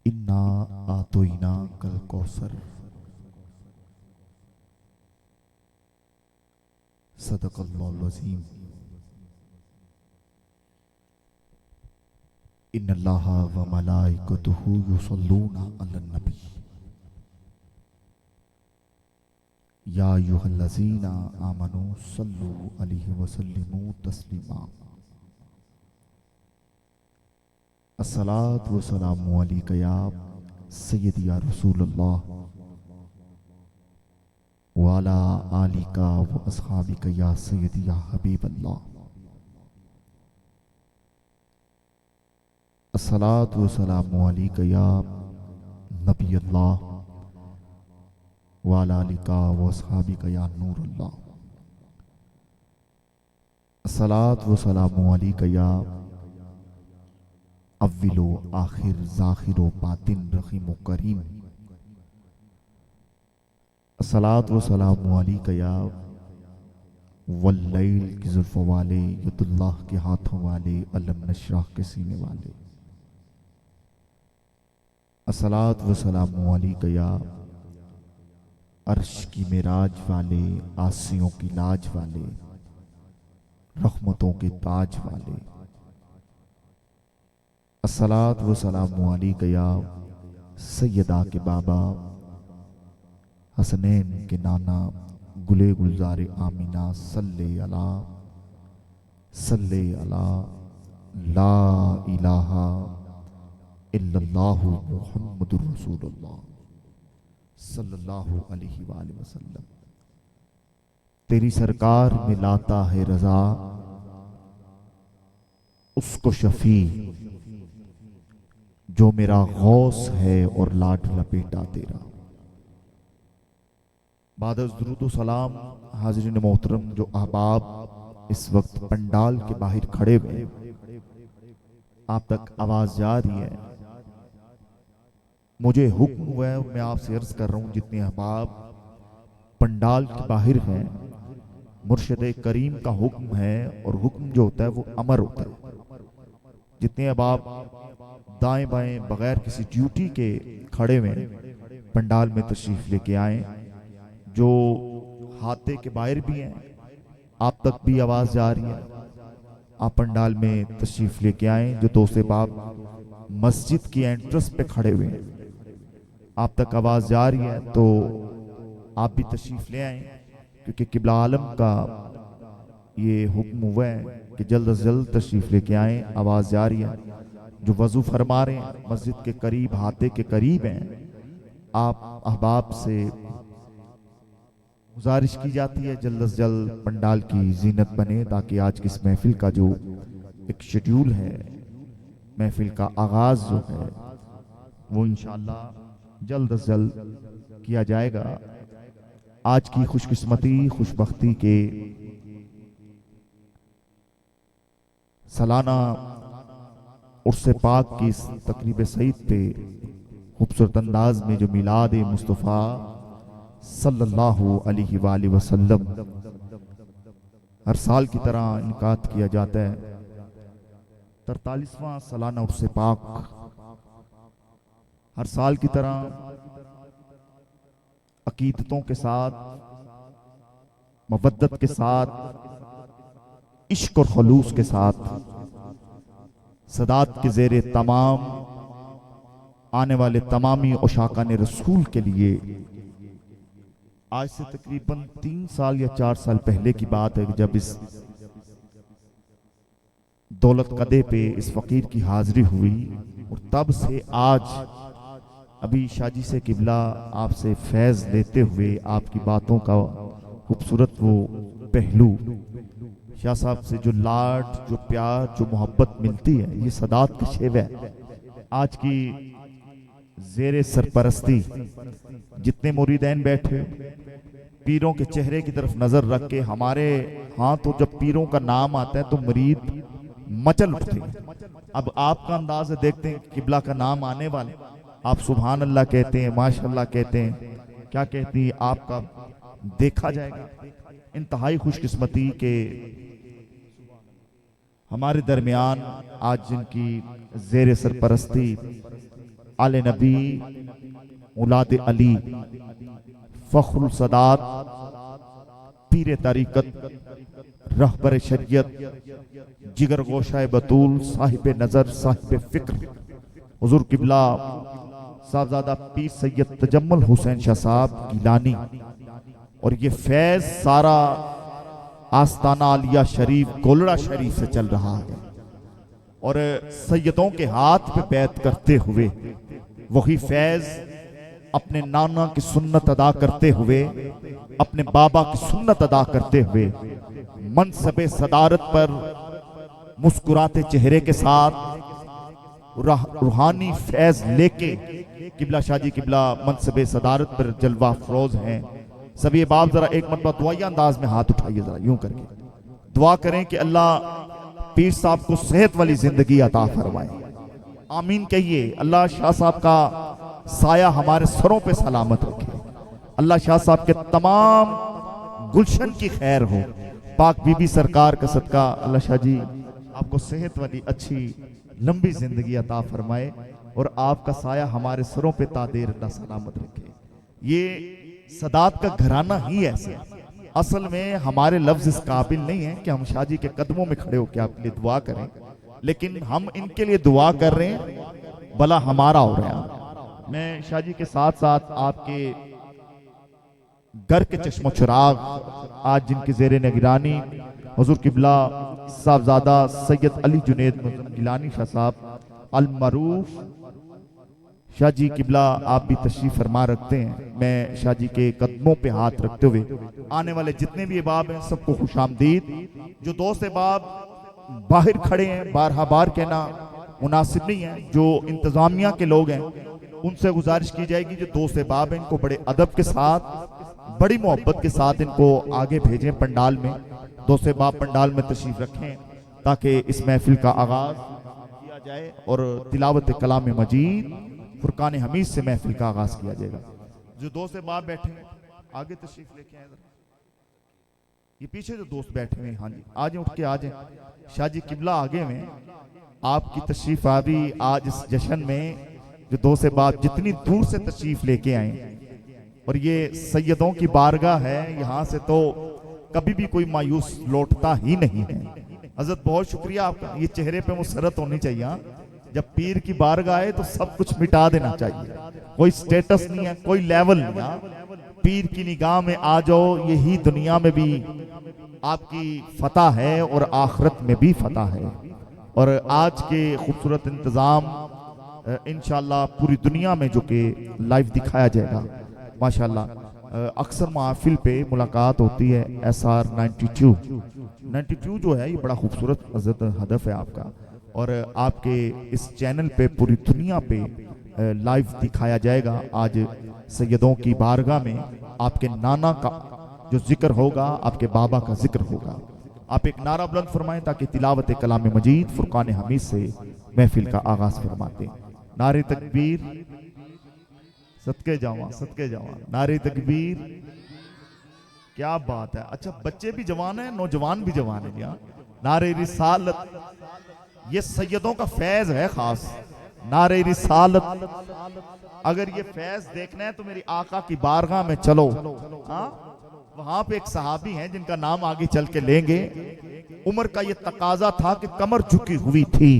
इन्ना आतोइना कल कौसर सदक़ल्लाहुल अज़ीम। इन्नल्लाहा व मलाइकतुहु युसल्लूना अलन नबी या अय्युहल्लज़ीना आमनू सल्लू अलैहि वसल्लिमू तस्लीमा। अस्सलातु वस्सलामु अलैका या सय्यदी या रसूलल्लाह व अला आलिका व अस्हाबिका या सय्यदी या हबीबल्लाह। अस्सलातु वस्सलामु अलैका या नबी अल्लाह व अला आलिका व अस्हाबिका या नूरुल्लाह। अस्सलातु वस्सलामु अलैका या अव्वलो आखिर ज़ाहिरो बातिन रहीम करीम। अस्सलातु वस्सलामु अलैका या वल्लैल की जुल्फ़ वाले यदुल्लाह के हाथों वाले अलम नशराह के सीने वाले। अस्सलातु वस्सलामु अलैका या अर्श की मेराज वाले आसियों की लाज वाले रहमतों के ताज वाले। अस्सलातु वस्सलामु अलैका या सैयदा के बाबा हसनैन के नाना गुले गुलजार आमीना सल्ले अला ला इलाहा इल्लल्लाहु मुहम्मदुर रसूलुल्लाह सल्लल्लाहु अलैहि वसल्लम। तेरी सरकार में लाता है रजा उसको शफी जो मेरा गौस है और लाडला बेटा तेरा। बाद दुरूद सलाम हाज़रीन मोहतरम, जो अहबाब इस वक्त पंडाल के बाहर खड़े हुए, आप तक आवाज जा रही है। मुझे हुक्म हुआ है, मैं आपसे अर्ज कर रहा हूं, जितने अहबाब पंडाल के बाहर हैं, मुर्शिद करीम का हुक्म है, और हुक्म जो होता है वो अमर होता है। जितने अहबाब दाएं बाएं बगैर किसी ड्यूटी के खड़े हुए पंडाल में तशरीफ लेके आए, जो हाथे के बाहर भी हैं, आप तक भी आवाज जा रही है, आप पंडाल में तशरीफ लेके आए। जो दोस्त बाप मस्जिद की एंट्रेंस पे खड़े हुए हैं, आप तक आवाज जा रही है, तो आप भी तशरीफ ले आए, क्योंकि किबला आलम का ये हुक्म हुआ है कि जल्द से जल्द तशरीफ लेके आए। आवाज जा रही है, जो वजू फरमा रहे हैं मस्जिद के करीब, हाथे के करीब हैं, आप अहबाब से गुजारिश की जाती है जल्द से जल्द पंडाल की जीनत बने, ताकि आज की इस महफिल का जो एक शेड्यूल है, महफिल का आगाज जो है, वो इंशाअल्लाह जल्द से जल्द किया जाएगा। आज की खुशकिस्मती खुशबख्ती के सालाना उर्स पाक की इस तकरीब सईद पे खूबसूरत अंदाज में जो मिलाद मुस्तफ़ा सल्लल्लाहु अलैहि वसल्लम हर साल की तरह इनकात किया जाता है। 43वां सालाना उर्स पाक हर साल की तरह अकीदतों के साथ, मवद्दत के साथ, इश्क और खलूस के साथ, सदात के ज़ेरे तमाम आने वाले तमामी उशाकान रसूल के लिए आज से तकरीबन 3 साल या 4 साल पहले की बात है, जब इस दौलत कदे पे इस फकीर की हाजिरी हुई, और तब से आज अभी शाजी से किबला आपसे फैज लेते हुए आपकी बातों का खूबसूरत वो पहलू, शाह साहब से जो लाड, जो प्यार, जो मोहब्बत मिलती है, ये सदात की शेव है। आज की ज़ेरे सरपरस्ती जितने मुरीदैन बैठे, पीरों के चेहरे की तरफ नजर रख के, हमारे हाँ तो जब पीरों का नाम आता है तो मुरीद मचल उठते हैं। अब आपका अंदाज है, देखते हैं किबला का नाम आने वाले, आप सुभान अल्लाह कहते हैं, माशाअल्लाह कहते हैं, क्या कहती है, आपका देखा जाएगा। इंतहाई खुशकिस्मती के हमारे दरमियान आज जिनकी ज़ेर सरपरस्ती आले नबी, औलाद अली, फख्रुल सदात, पीर तरीकत, रहबर शरीयत, जिगर गोशाए बतूल, साहिब नजर, साहिब फिक्र, हुजूर किबला साहबजादा पीर सैयद तजम्मुल हुसैन शाह साहब गिलानी। और ये फैज सारा आस्ताना आलिया शरीफ गोलड़ा शरीफ से चल रहा है। और सैयदों के हाथ पे बैत करते हुए वही फैज अपने नाना की सुन्नत अदा करते हुए, अपने बाबा की सुन्नत अदा करते हुए, मनसबे सदारत पर मुस्कुराते चेहरे के साथ रूहानी फैज लेके किबला शाहजी किबला मनसबे सदारत पर जलवा अफरोज हैं। सभी बाप जरा एक मरतबा दुआया अंदाज में हाथ उठाइए, जरा यूं करके दुआ करें कि अल्लाह पीर साहब को सेहत वाली जिंदगी अता फरमाए। आमीन कहिए। अल्लाह शाह साहब का साया हमारे सरों पे सलामत रखे। अल्लाह शाह साहब के तमाम गुलशन की खैर हो। पाक बीबी सरकार का सदका अल्लाह शाह जी आपको सेहत वाली अच्छी लंबी जिंदगी अता फरमाए और आपका साया हमारे सरों पे तादेर अल्लाह सलामत रखे। ये सदात का घराना ही ऐसे, असल में हमारे लफ्ज इस काबिल नहीं है कि हम शाह जी के कदमों में खड़े होकर आपके लिए दुआ करें, लेकिन हम इनके लिए दुआ कर रहे हैं, भला हमारा हो रहा है। मैं शाह जी के साथ साथ आपके घर के चश्मो चिराग आज जिनकी जेर निगरानी हुजूर किबला साहबजादा सैयद अली जुनेद गिलानी शाह साहब अल मरूफ शाह जी किबला आप भी तशरीफ फरमा रखते हैं। मैं शाह जी के कदमों पे हाथ रखते हुए आने वाले जितने भी अहबाब हैं सबको खुशामदीद। जो दोस्त अहबाब बाहर खड़े हैं, बारहा बार कहना मुनासिब नहीं है, जो इंतजामिया के लोग हैं उनसे गुजारिश की जाएगी जो दोस्त अहबाब हैं इनको बड़े अदब के साथ, बड़ी मोहब्बत के साथ इनको आगे भेजें पंडाल में। दोस्त अहबाब पंडाल में तशरीफ रखें ताकि इस महफिल का आगाज किया जाए और तिलावत कलाम मजीद फुरकान हमीद से महफिल का आगाज किया जाएगा। जो दोस्त अहबाब बैठे हैं आगे तशरीफ लेके आए, ये पीछे जो दोस्त बैठे हुए हैं, हाँ जी आ जाए, उठ के आ जाए। शाह जी किबला आगे में आपकी तशरीफ आवी आज इस जश्न में जो दोस्त अहबाब जितनी दूर से तशरीफ लेके आए, और ये सैयदों की बारगाह है, यहाँ से तो कभी भी कोई मायूस लौटता ही नहीं है। हजरत बहुत शुक्रिया आपका, ये चेहरे पे मुसरत होनी चाहिए। हाँ? जब पीर की बारगाह आए तो सब कुछ मिटा देना चाहिए, कोई स्टेटस नहीं है, कोई लेवल नहीं। हाँ? पीर की निगाह में आ जाओ, यही दुनिया में भी आपकी फतह है और आखिरत में भी फतह है। और आज के खूबसूरत इंतज़ाम इंशाअल्लाह पूरी दुनिया में जो कि लाइव दिखाया जाएगा माशाअल्लाह। अक्सर महफिल पे मुलाकात होती है SR 92 जो है, ये बड़ा खूबसूरत हदफ है आपका, और आपके इस चैनल पे पूरी दुनिया पे लाइव दिखाया जाएगा। आज सैयदों की बारगाह में आपके नाना का जो जिक्र होगा, आपके बाबा का जिक्र होगा। आप एक नारा बुलंद फरमाएं ताकि तिलावत कलाम मजीद फुरकान हमीद से महफिल का आगाज फरमाते। नारे तकबीर, सदके जावा, नारे तकबीर, क्या बात है। अच्छा बच्चे भी जवान हैं, नौजवान भी जवान है क्या? नारे रिसालत, ये सैयदों का फैज है खास। नारे रिसालत, अगर ये फैज देखना है तो मेरी आका की बारगाह में चलो। हाँ, वहां पे एक सहाबी हैं जिनका नाम आगे चल के लेंगे। उम्र का ये तकाजा था कि कमर झुकी हुई थी,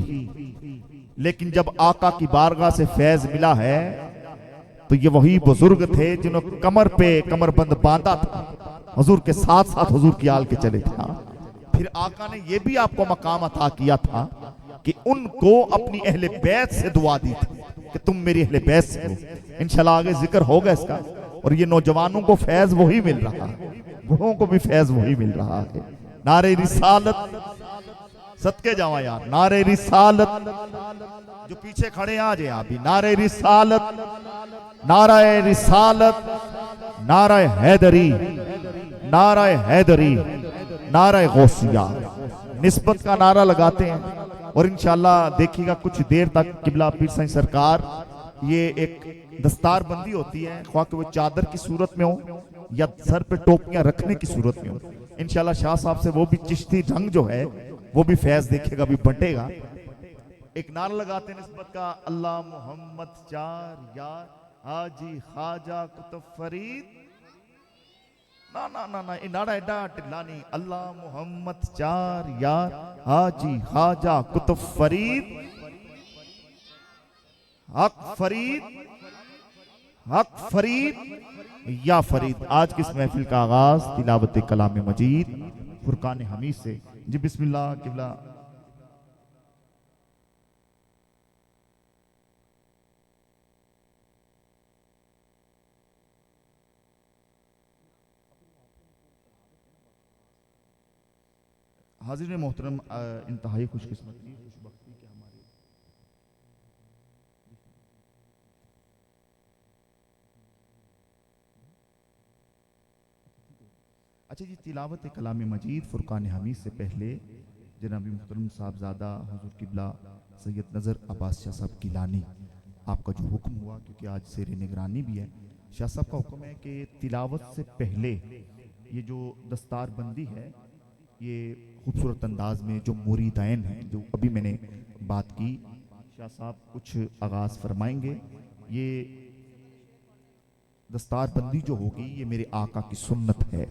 लेकिन जब आका की बारगाह से फैज मिला है तो ये वही बुजुर्ग थे जिन्होंने कमर पे कमरबंद बांधा था, हुजूर के साथ साथ हुजूर की आल के चले थे। फिर आका ने ये भी आपको मकाम अता किया था कि उनको अपनी अहले बैत से दुआ दी थी कि तुम मेरी अहले बैत से हो। इंशाल्लाह आगे जिक्र होगा इसका। और ये नौजवानों को फैज वही मिल रहा है, बूढ़ों को भी फैज वही मिल रहा है। नारे रिसालत, सदके जावा यार, नारे रिसालत। जो पीछे खड़े आ जाए आप भी, नारे रिसालत, नाराए रिसालत, नाराए हैदरी, नाराए हैदरी, नाराए गौसिया, निस्बत का नारा लगाते हैं। और इंशाल्लाह देखिएगा कुछ देर तक किबला पीर साईं सरकार, ये एक दस्तार बंदी होती है, ख्वाह कि वो चादर की सूरत में हो या सर पे टोपियां रखने की सूरत में हो। इंशाल्लाह शाह साहब से वो भी चिश्ती रंग जो है वो भी फैज देखेगा, भी बंटेगा। ایک نعرہ لگاتے ہیں نسبت کا، اللہ محمد چار یار حاجی خواجہ کتب فرید. نا یہ نعرہ ایڈا ٹلا نہیں. اللہ محمد چار یار حاجی خواجہ کتب فرید حق فرید یا فرید. آج کی اس محفل کا آغاز تلاوت کلام مجید فرقان حمید سے. جی بسم اللہ. قبلہ حاضرین محترم، انتہائی خوش قسمتی خوش بختی کہ ہماری اچھا جی تلاوت کلام مجید فرقان حمید سے پہلے جناب محترم صاحبزادہ حضور قبلہ سید نظر عباس شاہ صاحب گیلانی آپ کا جو حکم ہوا، کیونکہ آج سیر نگرانی بھی ہے، شاہ صاحب کا حکم ہے کہ تلاوت سے پہلے یہ جو دستار بندی ہے یہ خوبصورت انداز میں جو مریدین ہیں، جو ابھی میں نے بات کی، شاہ صاحب کچھ آغاز فرمائیں گے. یہ دستار بندی جو ہوگی یہ میرے آقا کی سنت ہے.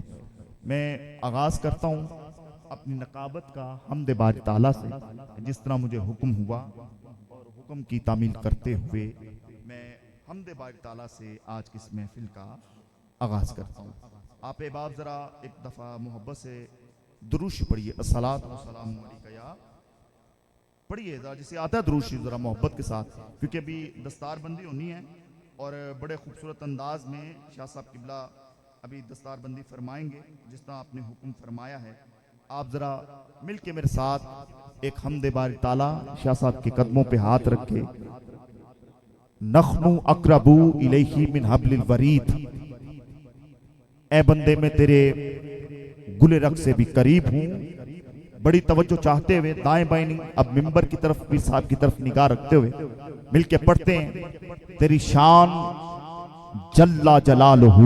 میں آغاز کرتا ہوں اپنی نقابت کا حمد باری تعالیٰ سے، جس طرح مجھے حکم ہوا، اور حکم کی تعمیل کرتے ہوئے میں حمد باری تعالیٰ سے آج کی اس محفل کا آغاز کرتا ہوں. آپ احباب ذرا ایک دفعہ محبت سے دروش پڑھیے. الصلاۃ والسلام علیکہ یا پڑھیے ذرا، جسے آتا ہے دروش ذرا محبت کے ساتھ، کیونکہ ابھی دستار بندی ہونی ہے اور بڑے خوبصورت انداز میں شاہ صاحب قبلہ ابھی دستار بندی فرمائیں گے جس طرح آپ نے حکم فرمایا ہے. آپ ذرا مل کے میرے ساتھ ایک حمد باری تعالیٰ شاہ صاحب کے قدموں پہ ہاتھ رکھے. نخنو اقربو الیہ من حبل الورید، اے بندے میں تیرے گل رخ سے بھی قریب ہوں. بڑی توجہ چاہتے ہوئے دائیں بائیں نہیں، اب ممبر کی طرف بھی صاحب کی طرف نگاہ رکھتے ہوئے مل کے پڑھتے ہیں. تیری شان جل جلالہ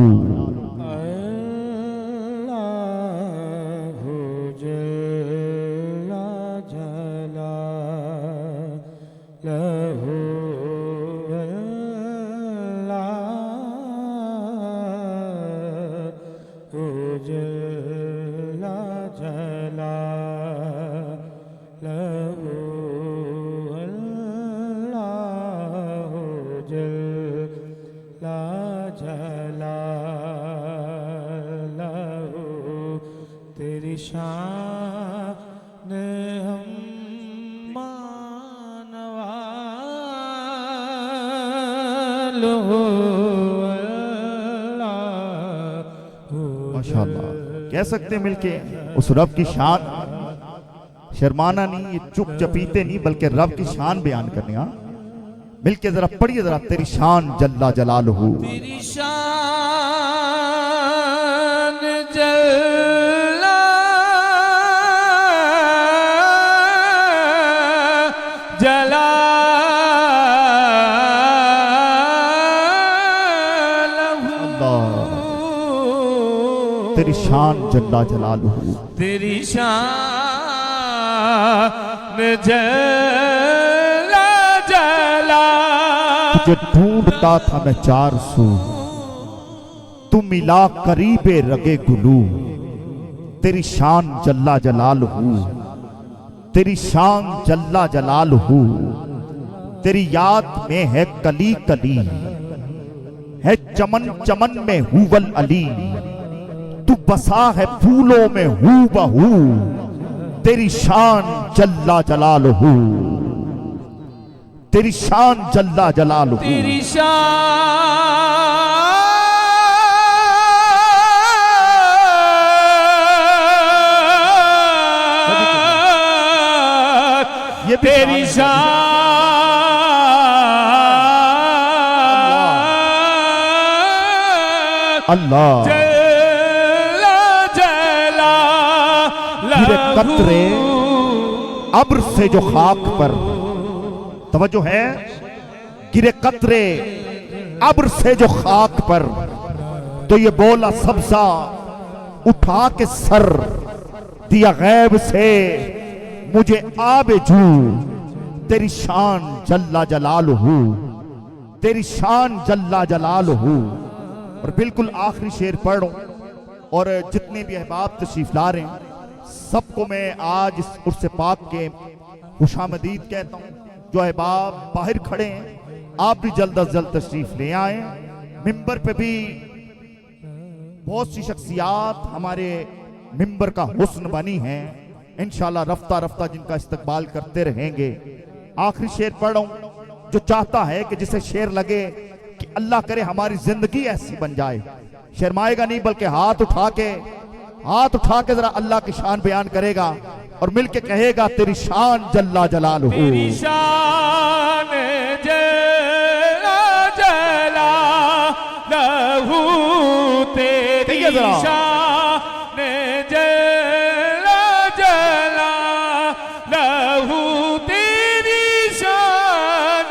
ماشاءاللہ. کہہ سکتے ہیں مل کے اس رب کی شان، شرمانا نہیں، یہ چپ چپیتے نہیں، بلکہ رب کی شان بیان کرنے. ہاں مل کے ذرا پڑھیے ذرا. تیری شان جل جلالہ، تیری شان جل تیری شان جل جلالہ، تیری شان جل جلالہ. تجھے ڈھونڈتا تھا میں چار سو، تو ملا قریب رگے گلو. تیری شان جل جلالہ، تیری شان جل جلالہ. تیری یاد میں ہے کلی کلی، ہے چمن چمن میں ہوول علی. تو بسا ہے پھولوں میں ہو بہو. تیری شان جل جلالہ، تیری شان جل جلالہ. تیری شان یہ تیری شان اللہ گرے قطرے ابر سے جو خاک پر، توجہ ہے، گرے قطرے ابر سے جو خاک پر، تو یہ بولا سبزہ اٹھا کے سر، دیا غیب سے مجھے آب جو. तेरी शान जल्ला जलालहू, तेरी शान जल्ला जलालहू। और बिल्कुल आखिरी शेर पढ़ रहा हूं और जितने भी अहबाब तशरीफ ला रहे हैं सबको मैं आज इस उर्स पाक के खुशामदीद कहता हूं। जो अहबाब बाहर खड़े हैं आप भी जल्द अज जल्द तशरीफ ले आए। मिंबर पे भी बहुत सी शख्सियात हमारे मिंबर का हुस्न बनी है, इंशाल्लाह रफ्ता रफ्ता जिनका इस्तकबाल करते रहेंगे। आखिरी शेर पढ़ रहा हूं, जो चाहता है कि जिसे शेर लगे कि अल्लाह करे हमारी जिंदगी ऐसी बन जाए, शर्माएगा नहीं बल्कि हाथ उठा के जरा अल्लाह की शान बयान करेगा और मिलके कहेगा तेरी शान जल्ला जलालहू, तेरी शान जल्ला जलालहू, तेरी शान जल्ला जलालहू, तेरी शान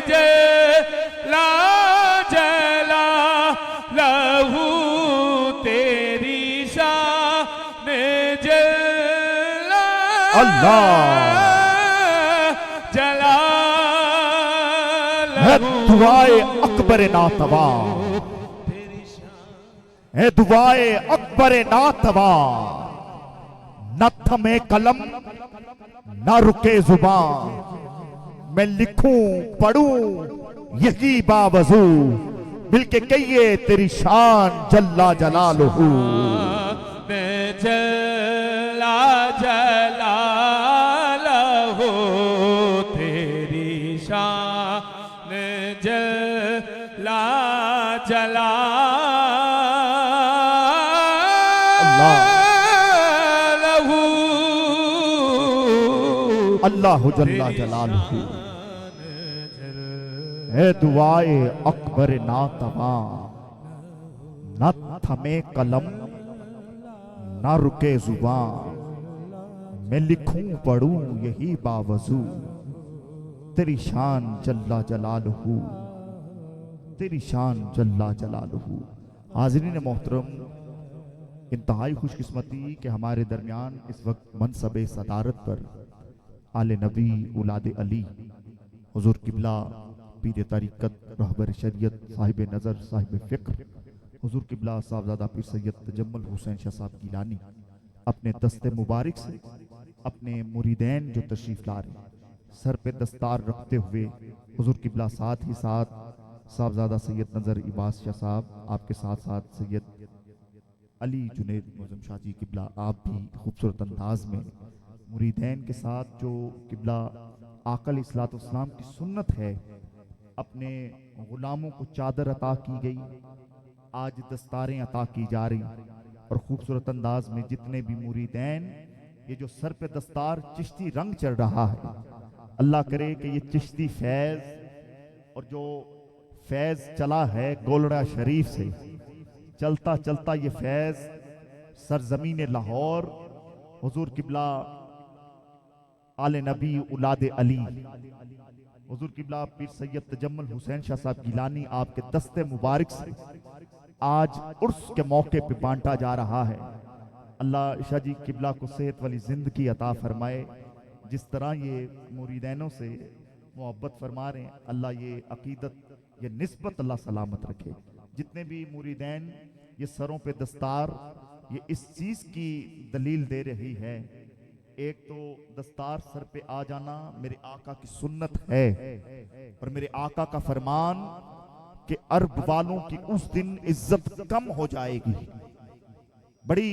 जल्ला जलालहू, तेरी शान जल्ला अल्लाह है दुआए अकबर नातवा, है दुआए अकबर नातवा, न थमे कलम न रुके जुबान, मैं लिखूं पढ़ूं यही बावजू, मिलके कहिए तेरी शान जल्ला जलालहू, जल्ला जलालहू, तेरी शान जल्ला जलालहू, अल्लाह जल्ला जलालहू, है दुआए अकबर नातवा, न थमे कलम न रुके जुबान, मैं लिखूं पढ़ूं यही बावजू, तेरी शान जल्ला जलालहू, तेरी शान जल्ला जलालहू। हाज़रीन मोहतरम, इंतहाई खुशकिस्मती कि हमारे दरमियान इस वक्त मनसब सदारत पर आले नबी औलाद अली हुजूर किबला पीर तरीक़त रहबर शरीयत साहिब नज़र साहिब फ़िक्र हुजूर किबला साहबजादा पीर सैयद तजम्मुल हुसैन शाह साहब गिलानी अपने दस्ते मुबारक से अपने मुरीदैन जो तशरीफ ला रहे सर पे दस्तार रखते हुए हुजूर किबला साथ ही साथ साहबजादा सैयद नज़र इबास शाह साहब, आपके साथ साथ सैयद अली जुनैद मुअज़्ज़म शाह जी किबला, आप भी खूबसूरत अंदाज में मुरीदैन के साथ जो किबला आका अलैहिस्सलाम की सुन्नत है, अपने गुलामों को चादर अता की गई, आज दस्तारें अता की जा रही और खूबसूरत अंदाज में जितने भी मुरीदैन ये जो सर पे दस्तार चिश्ती रंग चढ़ रहा है, अल्लाह करे कि ये चिश्ती फैज और जो फैज चला है गोलड़ा शरीफ से, चलता चलता ये फैज सरजमीन लाहौर हुजूर किबला आले नबी औलाद अली हुजूर किबला पीर सैयद तजम्मुल हुसैन शाह साहब गिलानी आपके दस्ते मुबारक से आज उर्स के मौके पे बांटा जा रहा है। अल्लाह शाह जी किबला को सेहत वाली जिंदगी अता फरमाए, जिस तरह ये मुरीदैनों से मोहब्बत फरमा रहे हैं, अल्लाह ये अकीदत ये निस्बत अल्लाह सलामत रखे। जितने भी मुरीदैन ये सरों पे दस्तार ये इस चीज की दलील दे रही है, एक तो दस्तार सर पे आ जाना मेरे आका की सुन्नत है और मेरे आका का फरमान कि अरब वालों की उस दिन इज्जत कम हो जाएगी। बड़ी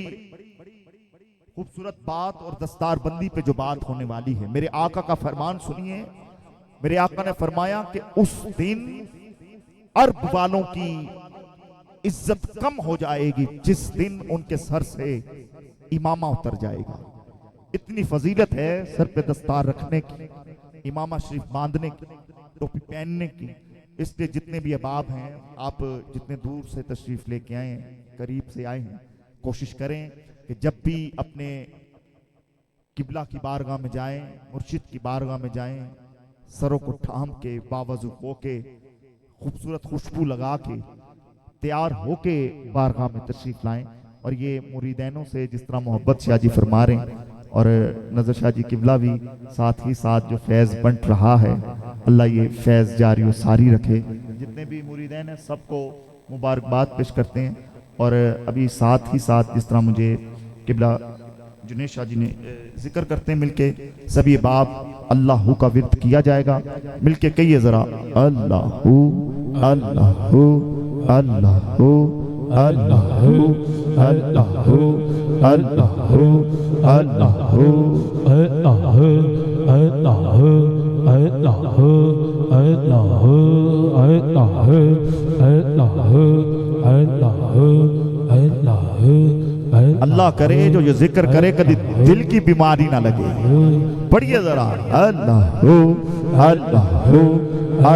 खूबसूरत बात और दस्तार बंदी पे जो बात होने वाली है, मेरे आका का फरमान सुनिए। मेरे आका ने फरमाया कि उस दिन अरब वालों की इज्जत कम हो जाएगी जिस दिन उनके सर से इमामा उतर जाएगा। इतनी फजीलत है सर पे दस्तार रखने की, इमामा शरीफ बांधने की, टोपी पहनने की। इसलिए जितने भी अहबाब हैं, आप जितने दूर से तशरीफ लेके आए हैं, करीब से आए हैं, कोशिश करें कि जब भी अपने किबला की बारगाह में जाएं, मुर्शिद की बारगाह में जाएं, सरों को थाम के बावजू होके खूबसूरत खुशबू लगा के तैयार होके बारगाह में तशरीफ लाएं। और ये मुरीदैनों से जिस तरह मोहब्बत शाह जी फरमा रहे हैं, اور نظر شاہ جی قبلہ بھی ساتھ ہی ساتھ جو فیض بنٹ رہا ہے اللہ یہ فیض جاری و ساری رکھے. جتنے بھی مریدین ہیں سب کو مبارکباد پیش کرتے ہیں. اور ابھی ساتھ ہی ساتھ جس طرح مجھے قبلہ جنید شاہ جی نے ذکر کرتے ہیں مل کے سبھی باب اللہ کا ورد کیا جائے گا. مل کے کہیے ذرا اللہ اللہ اللہ اللہ اللہ اللہ کرے جو یہ ذکر کرے کبھی دل کی بیماری نہ لگے. پڑھیے ذرا اللہ اللہ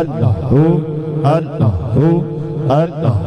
اللہ اللہ اللہ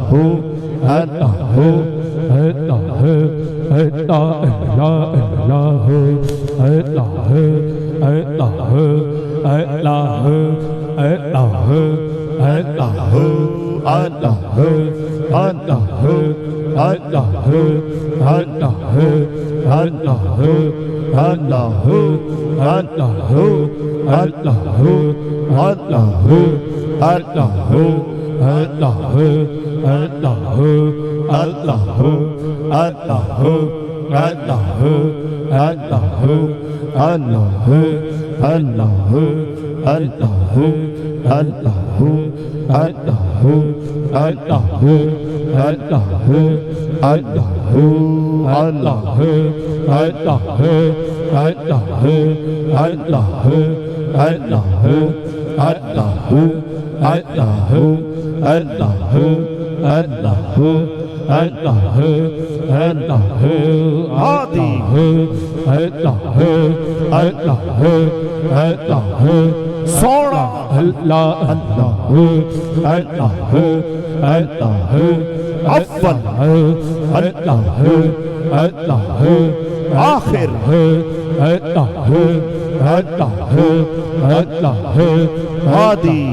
سونا اللہ اول آخر ہادی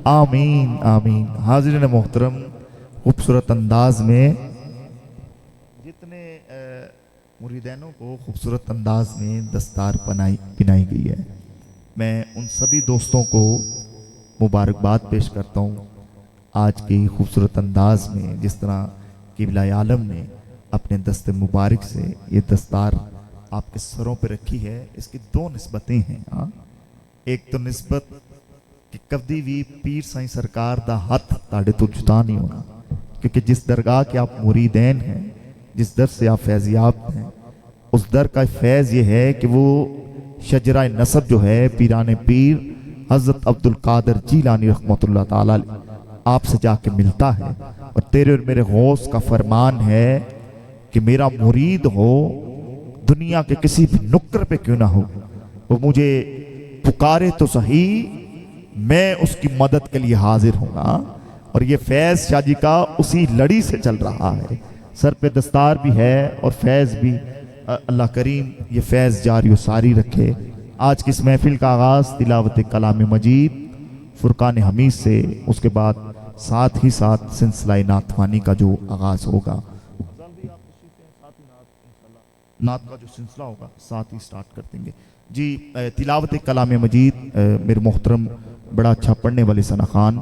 آمین آمین. حاضرین محترم خوبصورت انداز میں جتنے مریدینوں کو خوبصورت انداز میں دستار پہنائی گئی ہے میں ان سبھی دوستوں کو مبارکباد پیش کرتا ہوں. آج کی خوبصورت انداز میں جس طرح قبلہ عالم نے اپنے دست مبارک سے یہ دستار آپ کے سروں پہ رکھی ہے اس کی دو نسبتیں ہیں. ایک تو نسبت کہ کبھی بھی پیر سائیں سرکار دا ہاتھ تاڑے تو جدا نہیں ہونا کیونکہ جس درگاہ کے آپ مریدین ہیں جس در سے آپ فیضیاب ہیں اس در کا فیض یہ ہے کہ وہ شجرہ نسب جو ہے پیران پیر حضرت عبدالقادر جیلانی رحمۃ اللہ تعالیٰ آپ سے جا کے ملتا ہے. اور تیرے اور میرے غوث کا فرمان ہے کہ میرا مرید ہو دنیا کے کسی بھی نکر پہ کیوں نہ ہو وہ مجھے پکارے تو صحیح میں اس کی مدد کے لیے حاضر ہوں گا. اور یہ فیض شاہ جی کا اسی لڑی سے چل رہا ہے. سر پہ دستار بھی ہے اور فیض بھی. اللہ کریم یہ فیض جاری و ساری رکھے. آج کی اس محفل کا آغاز تلاوت کلام مجید فرقان حمید سے اس کے بعد ساتھ ہی ساتھ سلسلہ نعت خوانی کا جو آغاز ہوگا نعت کا جو سلسلہ ہوگا ساتھ ہی سٹارٹ کر دیں گے. جی تلاوت کلام مجید میرے محترم بڑا اچھا پڑھنے والے ثنا خان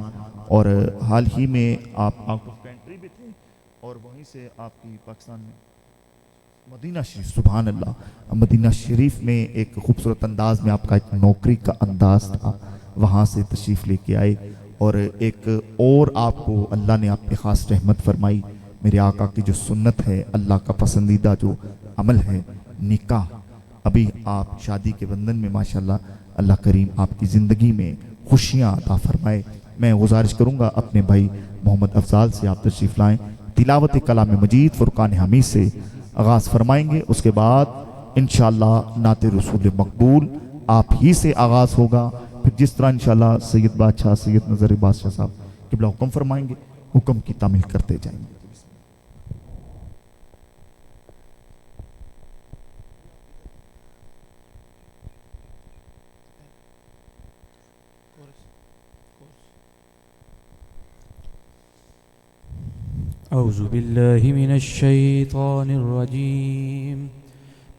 اور حال ہی میں آپ آؤٹ آف کنٹری بھی تھے اور وہیں سے آپ کی پاکستان میں مدینہ شریف سبحان اللہ مدینہ شریف میں ایک خوبصورت انداز میں آپ کا ایک نوکری کا انداز تھا وہاں سے تشریف لے کے آئے اور ایک اور آپ کو اللہ نے آپ پہ خاص رحمت فرمائی. میرے آقا کی جو سنت ہے اللہ کا پسندیدہ جو عمل ہے نکاح ابھی آپ شادی کے بندھن میں ماشاءاللہ اللہ کریم آپ کی زندگی میں خوشیاں عطا فرمائے۔ میں گزارش کروں گا اپنے بھائی محمد افضال سے آپ تشریف لائیں، تلاوت کلام مجید فرقان حمید سے آغاز فرمائیں گے، اس کے بعد انشاءاللہ نعت رسول مقبول آپ ہی سے آغاز ہوگا، پھر جس طرح انشاءاللہ سید بادشاہ سید نظر بادشاہ صاحب قبلہ حکم فرمائیں گے، حکم کی تعمیل کرتے جائیں گے۔ أعوذ بالله من الشيطان الرجيم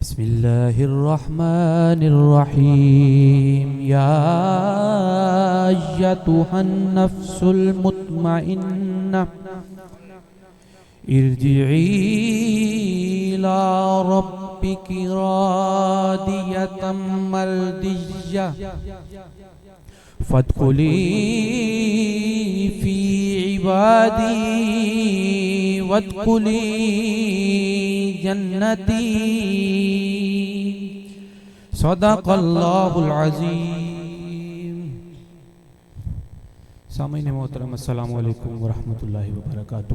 بسم الله الرحمن الرحيم يا أيتها النفس المطمئنة ارجعي إلى ربك راضية مرضية فادخلي في عبادي وادخلي جنتي صدق اللہ العظیم۔ سامعین محترم السلام علیکم ورحمۃ اللہ وبرکاتہ۔